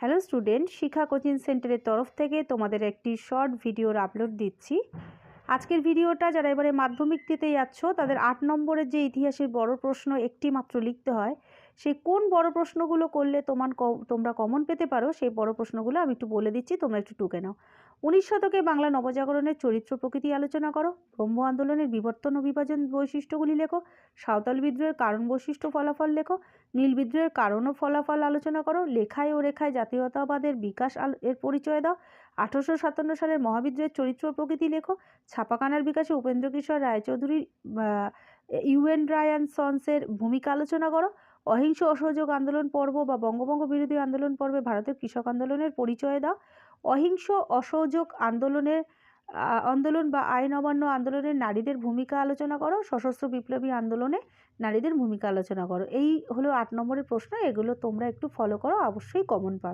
Hello student, শিক্ষা coaching সেন্টারের তরফ থেকে তোমাদের একটি শর্ট ভিডিওর আপলোড দিচ্ছি। আজকের ভিডিওটা যারা এবারে মাধ্যমিক দিতে যাচ্ছ তাদের 8 নম্বরের যে ইতিহাসের বড় প্রশ্ন একটি মাত্র লিখতে হয়, সেই কোন বড় প্রশ্নগুলো করলে তোমরা কমন পেতে পারো সেই বড় প্রশ্নগুলো আমি একটু বলে দিচ্ছি, তোমরা একটু টুকে নাও। 19 শতকে বাংলা নবজাগরণের চরিত্র প্রকৃতি আলোচনা করো। ব্রহ্ম আন্দোলনের বিবর্তন ও বিভাজন বৈশিষ্ট্যগুলি লেখো। সাঁওতাল বিদ্রোহের কারণ বৈশিষ্ট্য ফলাফল লেখো। নীল বিদ্রোহের কারণ ও ফলাফল আলোচনা করো। লেখায় ও রেখায় জাতীয়তাবাদের বিকাশ এর পরিচয় দাও। 1857 সালের মহাবিদ্রোহের চরিত্র প্রকৃতি লেখো। ছাপাখানার বিকাশে উপেন্দ্র কিশোর রায়চৌধুরী ইউএন রায় অ্যান্ড সন্সের ভূমিকা আলোচনা করো। অহিংস অসহযোগ আন্দোলন পর্ব বা বঙ্গভঙ্গ বিরোধী আন্দোলন পর্বে ভারতের কৃষক আন্দোলনের পরিচয় দাও। অহিংস অসহযোগ আন্দোলন বা আইন অমান্য আন্দোলনের নারীদের ভূমিকা আলোচনা করো। সশস্ত্র বিপ্লবী আন্দোলনে নারীদের ভূমিকা আলোচনা করো। এই হলো 8 নম্বরের প্রশ্ন। এগুলো তোমরা একটু ফলো করো, অবশ্যই কমন পাবে।